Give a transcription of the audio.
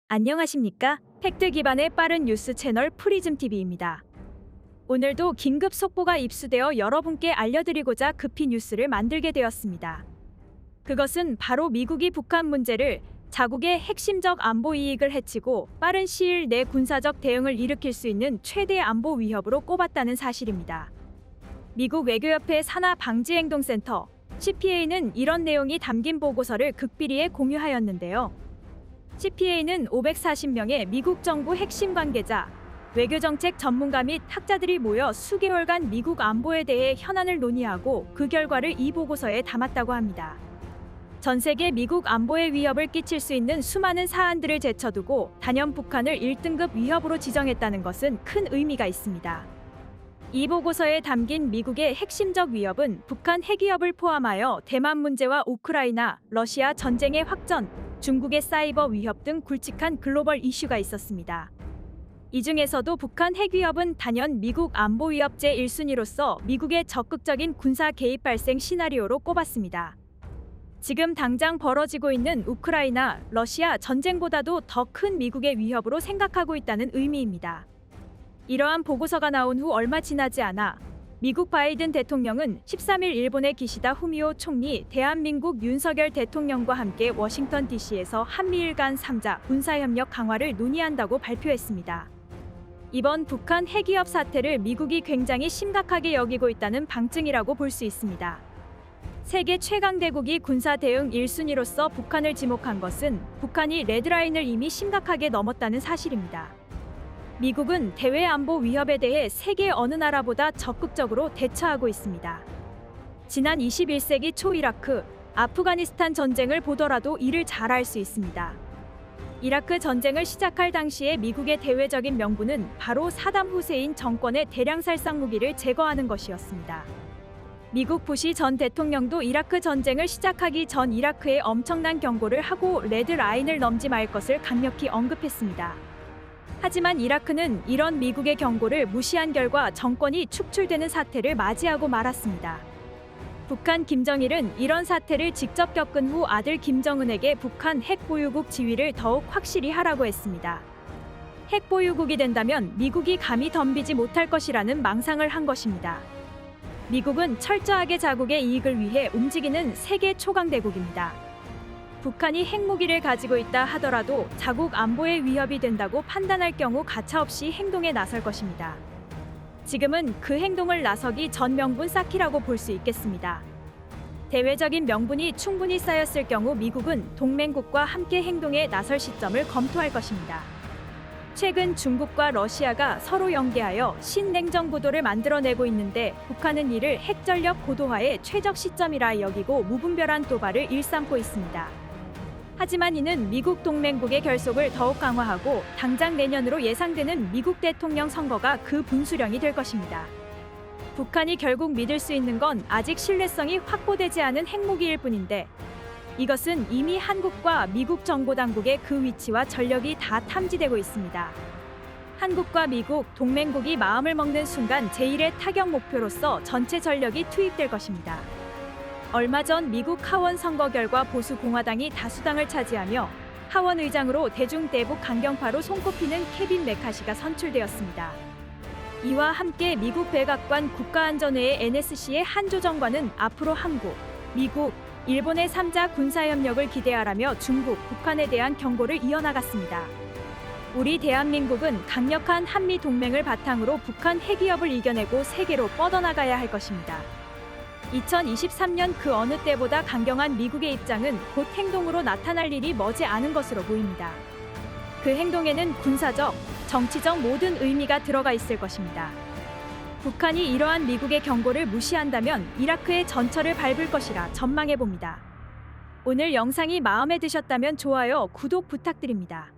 안녕하십니까? 팩트 기반의 빠른 뉴스 채널 프리즘TV입니다. 오늘도 긴급 속보가 입수되어 여러분께 알려드리고자 급히 뉴스를 만들게 되었습니다. 그것은 바로 미국이 북한 문제를 자국의 핵심적 안보 이익을 해치고 빠른 시일 내 군사적 대응을 일으킬 수 있는 최대 안보 위협으로 꼽았다는 사실입니다. 미국 외교협회 산하방지행동센터 CPA는 이런 내용이 담긴 보고서를 극비리에 공유하였는데요. CPA는 540명의 미국 정부 핵심 관계자, 외교정책 전문가 및 학자들이 모여 수개월간 미국 안보에 대해 현안을 논의하고 그 결과를 이 보고서에 담았다고 합니다. 전 세계 미국 안보에 위협을 끼칠 수 있는 수많은 사안들을 제쳐두고 단연 북한을 1등급 위협으로 지정했다는 것은 큰 의미가 있습니다. 이 보고서에 담긴 미국의 핵심적 위협은 북한 핵위협을 포함하여 대만 문제와 우크라이나, 러시아 전쟁의 확전, 중국의 사이버 위협 등 굵직한 글로벌 이슈가 있었습니다. 이 중에서도 북한 핵위협은 단연 미국 안보 위협 제1순위로서 미국의 적극적인 군사 개입 발생 시나리오로 꼽았습니다. 지금 당장 벌어지고 있는 우크라이나, 러시아 전쟁보다도 더 큰 미국의 위협으로 생각하고 있다는 의미입니다. 이러한 보고서가 나온 후 얼마 지나지 않아 미국 바이든 대통령은 13일 일본의 기시다 후미오 총리, 대한민국 윤석열 대통령과 함께 워싱턴 DC에서 한미일 간 3자 군사협력 강화를 논의한다고 발표했습니다. 이번 북한 핵위협 사태를 미국이 굉장히 심각하게 여기고 있다는 방증이라고 볼 수 있습니다. 세계 최강대국이 군사 대응 1순위로서 북한을 지목한 것은 북한이 레드라인을 이미 심각하게 넘었다는 사실입니다. 미국은 대외 안보 위협에 대해 세계 어느 나라보다 적극적으로 대처하고 있습니다. 지난 21세기 초 이라크, 아프가니스탄 전쟁을 보더라도 이를 잘 알 수 있습니다. 이라크 전쟁을 시작할 당시에 미국의 대외적인 명분은 바로 사담 후세인 정권의 대량 살상 무기를 제거하는 것이었습니다. 미국 부시 전 대통령도 이라크 전쟁을 시작하기 전 이라크에 엄청난 경고를 하고 레드라인을 넘지 말 것을 강력히 언급했습니다. 하지만 이라크는 이런 미국의 경고를 무시한 결과 정권이 축출되는 사태를 맞이하고 말았습니다. 북한 김정일은 이런 사태를 직접 겪은 후 아들 김정은에게 북한 핵보유국 지위를 더욱 확실히 하라고 했습니다. 핵보유국이 된다면 미국이 감히 덤비지 못할 것이라는 망상을 한 것입니다. 미국은 철저하게 자국의 이익을 위해 움직이는 세계 초강대국입니다. 북한이 핵무기를 가지고 있다 하더라도 자국 안보에 위협이 된다고 판단할 경우 가차없이 행동에 나설 것입니다. 지금은 그 행동을 나서기 전 명분 쌓기라고 볼 수 있겠습니다. 대외적인 명분이 충분히 쌓였을 경우 미국은 동맹국과 함께 행동에 나설 시점을 검토할 것입니다. 최근 중국과 러시아가 서로 연계하여 신냉전 구도를 만들어내고 있는데 북한은 이를 핵전력 고도화의 최적 시점이라 여기고 무분별한 도발을 일삼고 있습니다. 하지만 이는 미국 동맹국의 결속을 더욱 강화하고 당장 내년으로 예상되는 미국 대통령 선거가 그 분수령이 될 것입니다. 북한이 결국 믿을 수 있는 건 아직 신뢰성이 확보되지 않은 핵무기일 뿐인데 이것은 이미 한국과 미국 정보당국의 그 위치와 전력이 다 탐지되고 있습니다. 한국과 미국, 동맹국이 마음을 먹는 순간 제1의 타격 목표로서 전체 전력이 투입될 것입니다. 얼마 전 미국 하원 선거 결과 보수 공화당이 다수당을 차지하며 하원 의장으로 대중대북 강경파로 손꼽히는 케빈 메카시가 선출되었습니다. 이와 함께 미국 백악관 국가안전회의 NSC의 한조 정관은 앞으로 한국, 미국, 일본의 3자 군사협력을 기대하라며 중국, 북한에 대한 경고를 이어나갔습니다. 우리 대한민국은 강력한 한미 동맹을 바탕으로 북한 핵위협을 이겨내고 세계로 뻗어나가야 할 것입니다. 2023년 그 어느 때보다 강경한 미국의 입장은 곧 행동으로 나타날 일이 머지 않은 것으로 보입니다. 그 행동에는 군사적, 정치적 모든 의미가 들어가 있을 것입니다. 북한이 이러한 미국의 경고를 무시한다면 이라크의 전철을 밟을 것이라 전망해 봅니다. 오늘 영상이 마음에 드셨다면 좋아요, 구독 부탁드립니다.